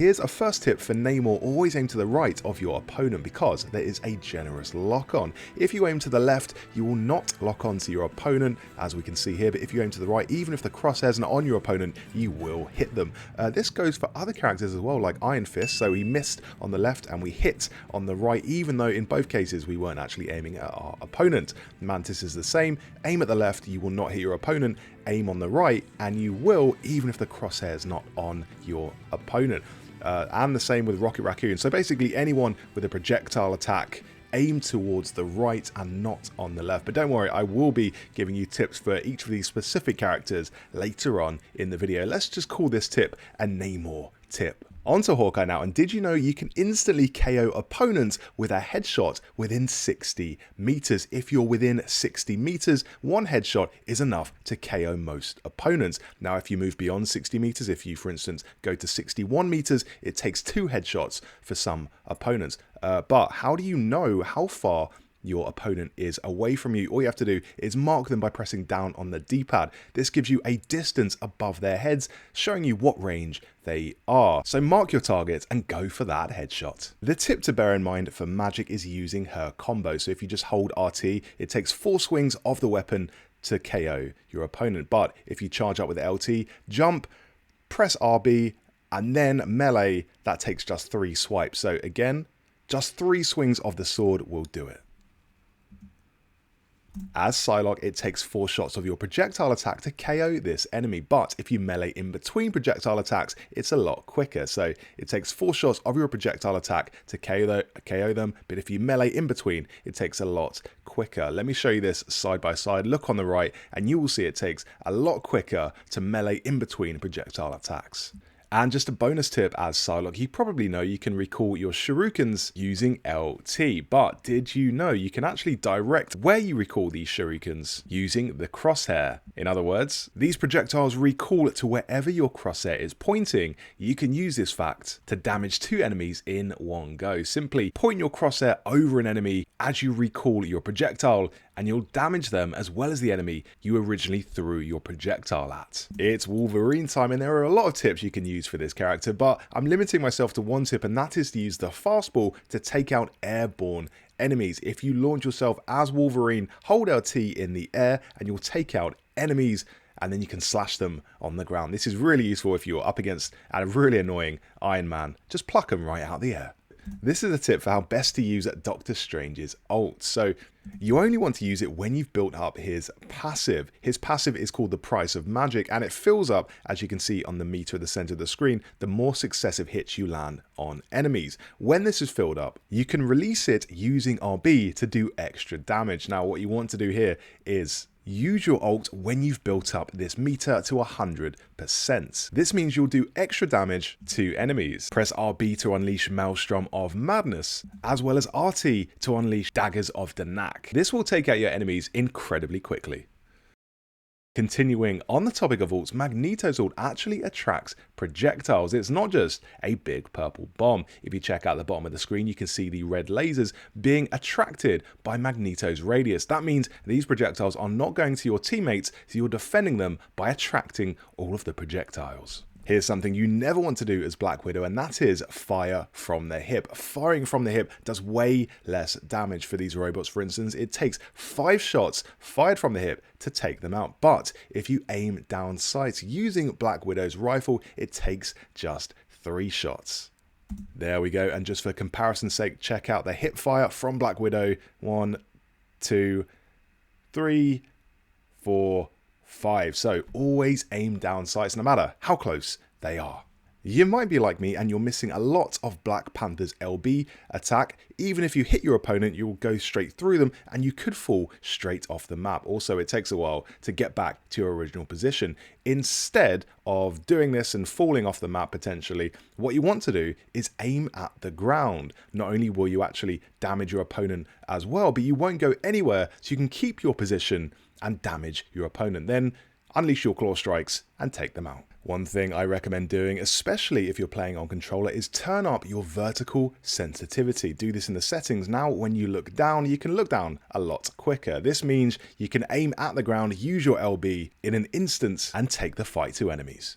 Here's a first tip for Namor: always aim to the right of your opponent because there is a generous lock-on. If you aim to the left, you will not lock on to your opponent, as we can see here, but if you aim to the right, even if the crosshairs are on your opponent, you will hit them. This goes for other characters as well, like Iron Fist, so he missed on the left and we hit on the right, even though in both cases we weren't actually aiming at our opponent. Mantis is the same: aim at the left, you will not hit your opponent, aim on the right, and you will, even if the crosshair is not on your opponent. And the same with Rocket Racoon. So basically anyone with a projectile attack, aim towards the right and not on the left. But don't worry, I will be giving you tips for each of these specific characters later on in the video. Let's just call this tip a Namor tip. On to Hawkeye now, and did you know you can instantly KO opponents with a headshot within 60 meters? If you're within 60 meters, one headshot is enough to KO most opponents. Now, if you move beyond 60 meters, if you, for instance, go to 61 meters, it takes 2 headshots for some opponents. But how do you know how far your opponent is away from you? All you have to do is mark them by pressing down on the D-pad. This gives you a distance above their heads, showing you what range they are. So mark your target and go for that headshot. The tip to bear in mind for Magick is using her combo. So if you just hold RT, it takes 4 swings of the weapon to KO your opponent. But if you charge up with LT, jump, press RB, and then melee, that takes just 3 swipes. So again, just 3 swings of the sword will do it. As Psylocke, it takes 4 shots of your projectile attack to KO this enemy, but if you melee in between projectile attacks, it's a lot quicker. So it takes 4 shots of your projectile attack to KO them, but if you melee in between, it takes a lot quicker. Let me show you this side by side. Look on the right, and you will see it takes a lot quicker to melee in between projectile attacks. And just a bonus tip, as Psylocke, you probably know you can recall your shurikens using LT, but did you know you can actually direct where you recall these shurikens using the crosshair? In other words, these projectiles recall to wherever your crosshair is pointing. You can use this fact to damage 2 enemies in one go. Simply point your crosshair over an enemy as you recall your projectile, and you'll damage them as well as the enemy you originally threw your projectile at. It's Wolverine time, and there are a lot of tips you can use for this character, but I'm limiting myself to one tip, and that is to use the fastball to take out airborne enemies. If you launch yourself as Wolverine, hold LT in the air and you'll take out enemies, and then you can slash them on the ground. This is really useful if you're up against a really annoying Iron Man. Just pluck them right out of the air. This is a tip for how best to use Doctor Strange's ult. So you only want to use it when you've built up his passive. His passive is called the Price of Magic, and it fills up, as you can see on the meter at the center of the screen, the more successive hits you land on enemies. When this is filled up, you can release it using RB to do extra damage. Now, what you want to do here is use your ult when you've built up this meter to 100%. This means you'll do extra damage to enemies. Press RB to unleash Maelstrom of Madness, as well as RT to unleash Daggers of Danak. This will take out your enemies incredibly quickly. Continuing on the topic of ults, Magneto's ult actually attracts projectiles. It's not just a big purple bomb. If you check out the bottom of the screen, you can see the red lasers being attracted by Magneto's radius. That means these projectiles are not going to your teammates, so you're defending them by attracting all of the projectiles. Here's something you never want to do as Black Widow, and that is fire from the hip. Firing from the hip does way less damage for these robots. For instance, it takes 5 shots fired from the hip to take them out. But if you aim down sights using Black Widow's rifle, it takes just 3 shots. There we go. And just for comparison's sake, check out the hip fire from Black Widow. 1, 2, 3, 4, 5. So always aim down sights no matter how close they are. You might be like me and you're missing a lot of Black Panther's LB attack. Even if you hit your opponent, you will go straight through them and you could fall straight off the map. Also, it takes a while to get back to your original position. Instead of doing this and falling off the map potentially, what you want to do is aim at the ground. Not only will you actually damage your opponent as well, but you won't go anywhere, so you can keep your position and damage your opponent. Then unleash your claw strikes and take them out. One thing I recommend doing, especially if you're playing on controller, is turn up your vertical sensitivity. Do this in the settings. Now when you look down, you can look down a lot quicker. This means you can aim at the ground, use your LB in an instant and take the fight to enemies.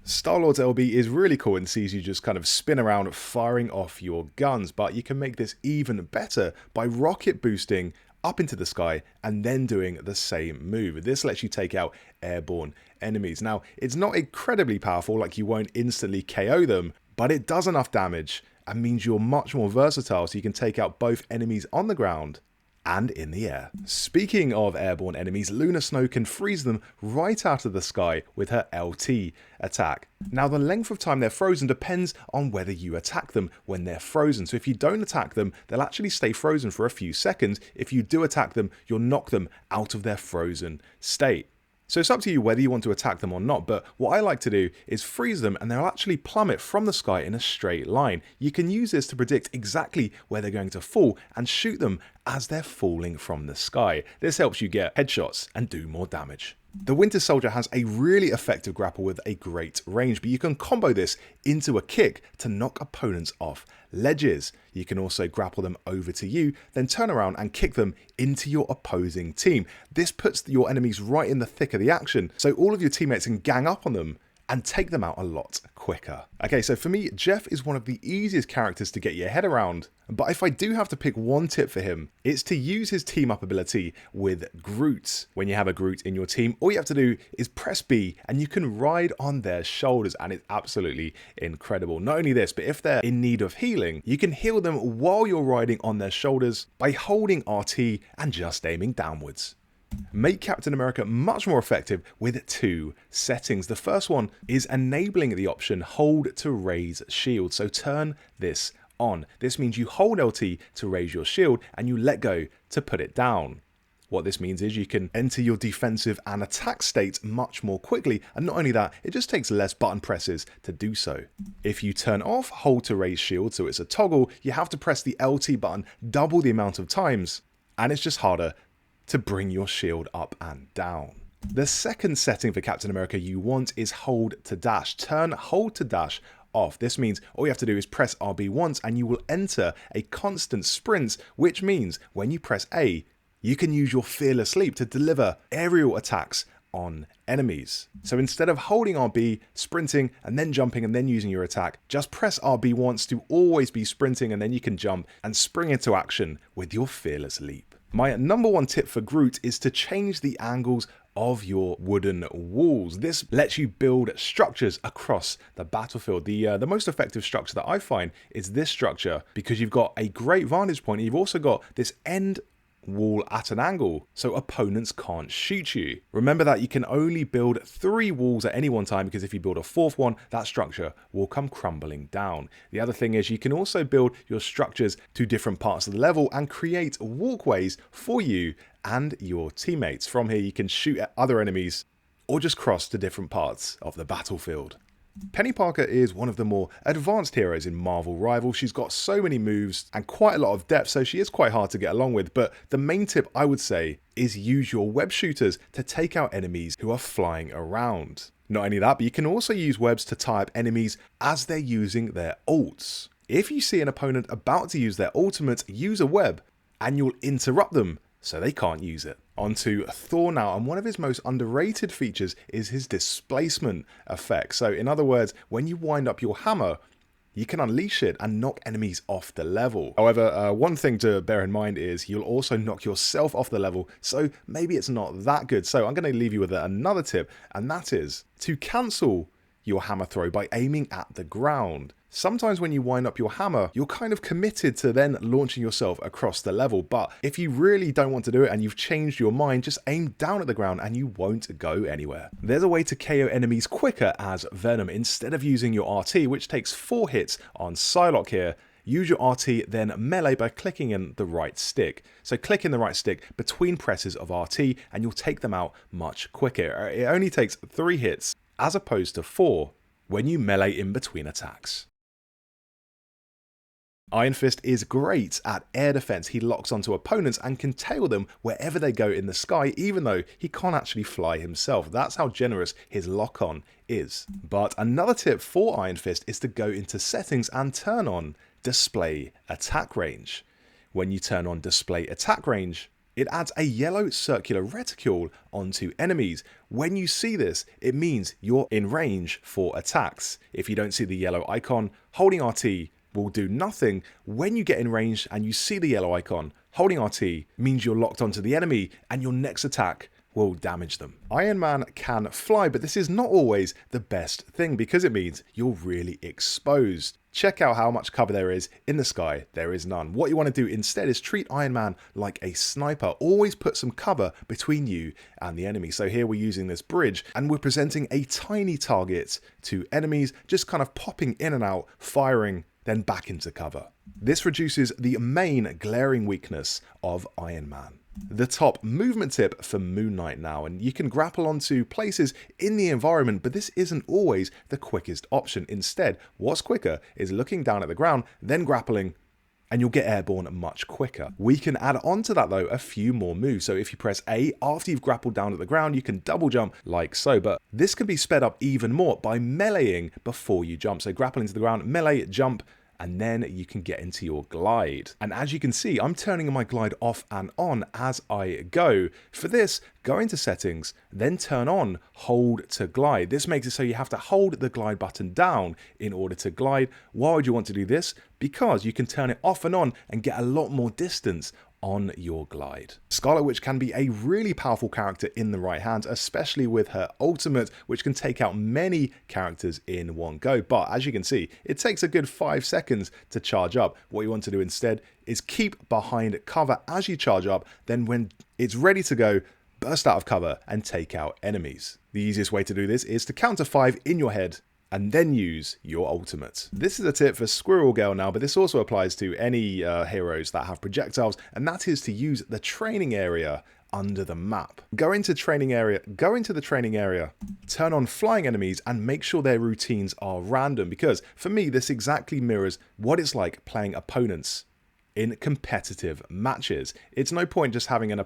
Starlord's LB is really cool and sees you just kind of spin around firing off your guns, but you can make this even better by rocket boosting up into the sky and then doing the same move. This lets you take out airborne enemies. Now, it's not incredibly powerful, like you won't instantly KO them, but it does enough damage and means you're much more versatile, so you can take out both enemies on the ground and in the air. Speaking of airborne enemies, Luna Snow can freeze them right out of the sky with her LT attack. Now, the length of time they're frozen depends on whether you attack them when they're frozen. So if you don't attack them, they'll actually stay frozen for a few seconds. If you do attack them, you'll knock them out of their frozen state. So it's up to you whether you want to attack them or not, but what I like to do is freeze them and they'll actually plummet from the sky in a straight line. You can use this to predict exactly where they're going to fall and shoot them as they're falling from the sky. This helps you get headshots and do more damage. The Winter Soldier has a really effective grapple with a great range, but you can combo this into a kick to knock opponents off ledges. You can also grapple them over to you, then turn around and kick them into your opposing team. This puts your enemies right in the thick of the action, so all of your teammates can gang up on them and take them out a lot quicker. Okay, so for me, Jeff is one of the easiest characters to get your head around, but if I do have to pick one tip for him, it's to use his team up ability with Groot. When you have a Groot in your team, all you have to do is press B and you can ride on their shoulders, and it's absolutely incredible. Not only this, but if they're in need of healing, you can heal them while you're riding on their shoulders by holding RT and just aiming downwards. Make Captain America much more effective with two settings. The first one is enabling the option hold to raise shield. So turn this on. This means you hold LT to raise your shield and you let go to put it down. What this means is you can enter your defensive and attack states much more quickly, and not only that, it just takes less button presses to do so. If you turn off hold to raise shield, so it's a toggle, you have to press the LT button double the amount of times, and it's just harder to bring your shield up and down. The second setting for Captain America you want is hold to dash. Turn hold to dash off. This means all you have to do is press RB once and you will enter a constant sprint, which means when you press A, you can use your Fearless Leap to deliver aerial attacks on enemies. So instead of holding RB, sprinting, and then jumping and then using your attack, just press RB once to always be sprinting, and then you can jump and spring into action with your Fearless Leap. My number one tip for Groot is to change the angles of your wooden walls. This lets you build structures across the battlefield. The most effective structure that I find is this structure, because you've got a great vantage point. You've also got this end wall at an angle, so opponents can't shoot you. Remember that you can only build 3 walls at any one time, because if you build a 4th one, that structure will come crumbling down. The other thing is you can also build your structures to different parts of the level and create walkways for you and your teammates. From here you can shoot at other enemies or just cross to different parts of the battlefield. Peni Parker is one of the more advanced heroes in Marvel Rivals. She's got so many moves and quite a lot of depth, so she is quite hard to get along with, but the main tip I would say is use your web shooters to take out enemies who are flying around. Not only that, but you can also use webs to tie up enemies as they're using their ults. If you see an opponent about to use their ultimate, use a web and you'll interrupt them so they can't use it. On to Thor now, and one of his most underrated features is his displacement effect. So in other words, when you wind up your hammer, you can unleash it and knock enemies off the level. However, one thing to bear in mind is you'll also knock yourself off the level, so maybe it's not that good. So I'm going to leave you with another tip, and that is to cancel your hammer throw by aiming at the ground. Sometimes when you wind up your hammer, you're kind of committed to then launching yourself across the level, but if you really don't want to do it and you've changed your mind, just aim down at the ground and you won't go anywhere. There's a way to KO enemies quicker as Venom. Instead of using your RT, which takes 4 hits on Psylocke here, use your RT, then melee by clicking in the right stick. So click in the right stick between presses of RT and you'll take them out much quicker. It only takes 3 hits as opposed to 4 when you melee in between attacks. Iron Fist is great at air defense. He locks onto opponents and can tail them wherever they go in the sky, even though he can't actually fly himself. That's how generous his lock-on is. But another tip for Iron Fist is to go into settings and turn on display attack range. When you turn on display attack range, It adds a yellow circular reticule onto enemies. When you see this, it means you're in range for attacks. If you don't see the yellow icon, holding RT will do nothing. When you get in range and you see the yellow icon, holding RT means you're locked onto the enemy and your next attack will damage them. Iron Man can fly, but this is not always the best thing because it means you're really exposed. Check out how much cover there is in the sky. There is none. What you want to do instead is treat Iron Man like a sniper. Always put some cover between you and the enemy. So here we're using this bridge and we're presenting a tiny target to enemies, just kind of popping in and out, firing, then back into cover. This reduces the main glaring weakness of Iron Man. The top movement tip for Moon Knight now, and you can grapple onto places in the environment, but this isn't always the quickest option. Instead, what's quicker is looking down at the ground, then grappling, and you'll get airborne much quicker. We can add on to that though a few more moves. So if you press A after you've grappled down at the ground, you can double jump like so, but this can be sped up even more by meleeing before you jump. So grappling to the ground, melee, jump, and then you can get into your glide. And as you can see, I'm turning my glide off and on as I go. For this, go into settings, then turn on hold to glide. This makes it so you have to hold the glide button down in order to glide. Why would you want to do this? Because you can turn it off and on and get a lot more distance on your glide. Scarlet Witch can be a really powerful character in the right hands, especially with her ultimate, which can take out many characters in one go. But as you can see, it takes a good 5 seconds to charge up. What you want to do instead is keep behind cover as you charge up. Then when it's ready to go, burst out of cover and take out enemies. The easiest way to do this is to count to 5 in your head and then use your ultimate. This is a tip for Squirrel Girl now, but this also applies to any heroes that have projectiles, and that is to use the training area under the map. Go into the training area, turn on flying enemies, and make sure their routines are random, because for me, this exactly mirrors what it's like playing opponents in competitive matches. It's no point just having a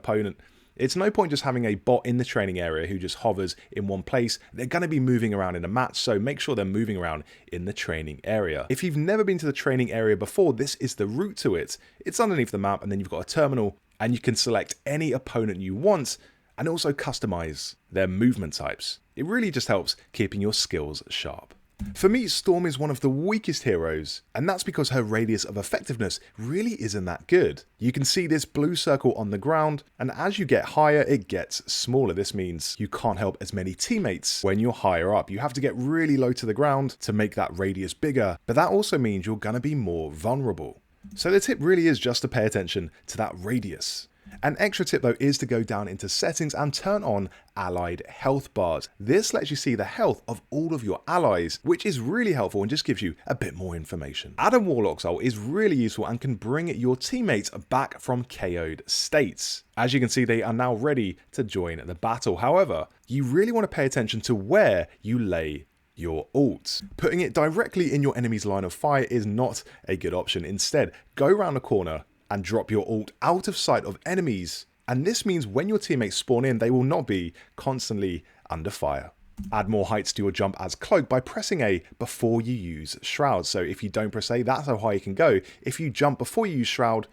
bot in the training area who just hovers in one place. They're going to be moving around in a match, so make sure they're moving around in the training area. If you've never been to the training area before, this is the route to it. It's underneath the map, and then you've got a terminal, and you can select any opponent you want, and also customize their movement types. It really just helps keeping your skills sharp. For me, Storm is one of the weakest heroes, and that's because her radius of effectiveness really isn't that good. You can see this blue circle on the ground, and as you get higher, it gets smaller. This means you can't help as many teammates when you're higher up. You have to get really low to the ground to make that radius bigger, but that also means you're going to be more vulnerable. So the tip really is just to pay attention to that radius. An extra tip though is to go down into settings and turn on allied health bars. This lets you see the health of all of your allies, which is really helpful and just gives you a bit more information. Adam Warlock's ult is really useful and can bring your teammates back from KO'd states. As you can see, they are now ready to join the battle. However, you really want to pay attention to where you lay your ult. Putting it directly in your enemy's line of fire is not a good option. Instead, go around the corner and drop your ult out of sight of enemies. And this means when your teammates spawn in, they will not be constantly under fire. Add more heights to your jump as Cloak by pressing A before you use Shroud. So if you don't press A, that's how high you can go. If you jump before you use Shroud,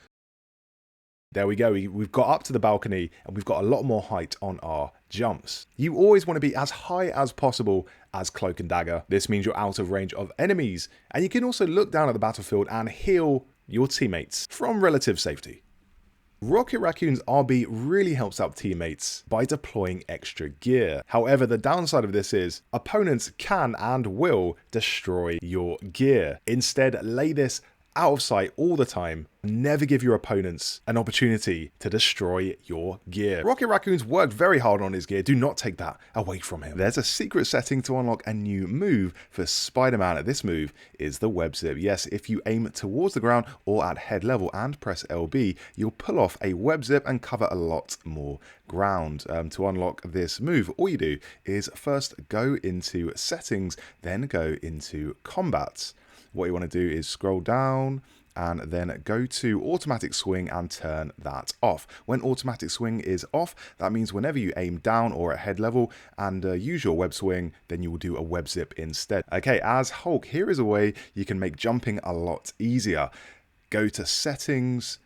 there we go. We've got up to the balcony and we've got a lot more height on our jumps. You always want to be as high as possible as Cloak and Dagger. This means you're out of range of enemies. And you can also look down at the battlefield and heal your teammates from relative safety. Rocket Raccoon's RB really helps out teammates by deploying extra gear. However, the downside of this is opponents can and will destroy your gear. Instead, lay this out of sight all the time. Never give your opponents an opportunity to destroy your gear. Rocket Raccoon's worked very hard on his gear. Do not take that away from him. There's a secret setting to unlock a new move for Spider-Man. This move is the web zip. Yes, if you aim towards the ground or at head level and press LB, you'll pull off a web zip and cover a lot more ground. To unlock this move, all you do is first go into settings, then go into combat. What you want to do is scroll down and then go to automatic swing and turn that off. When automatic swing is off, that means whenever you aim down or at head level and use your web swing, then you will do a web zip instead. Okay, as Hulk, here is a way you can make jumping a lot easier. Go to settings,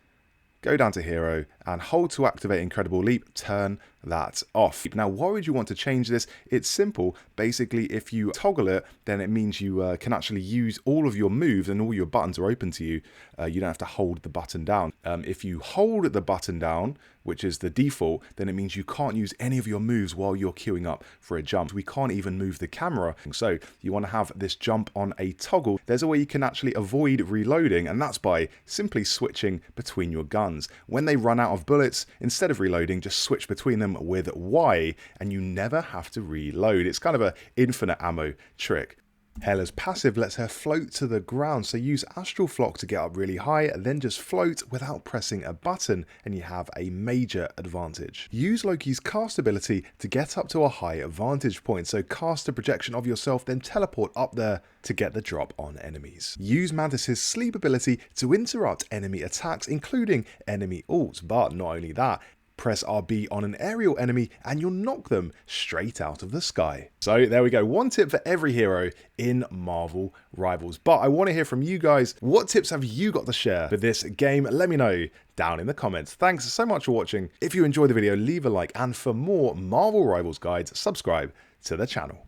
go down to hero and hold to activate Incredible Leap, turn that off. Now, why would you want to change this? It's simple. Basically, if you toggle it, then it means you can actually use all of your moves and all your buttons are open to you. You don't have to hold the button down. If you hold the button down, which is the default, then it means you can't use any of your moves while you're queuing up for a jump. We can't even move the camera. So you want to have this jump on a toggle. There's a way you can actually avoid reloading, and that's by simply switching between your guns. When they run out of bullets, instead of reloading, just switch between them with Y, and you never have to reload. It's kind of an infinite ammo trick. Hela's passive lets her float to the ground, so use Astral Flock to get up really high, then just float without pressing a button, and you have a major advantage. Use Loki's cast ability to get up to a high vantage point, so cast a projection of yourself, then teleport up there to get the drop on enemies. Use Mantis' sleep ability to interrupt enemy attacks, including enemy ults, but not only that, press RB on an aerial enemy and you'll knock them straight out of the sky. So there we go, one tip for every hero in Marvel Rivals. But I want to hear from you guys. What tips have you got to share for this game? Let me know down in the comments. Thanks so much for watching. If you enjoyed the video, leave a like, and for more Marvel Rivals guides, subscribe to the channel.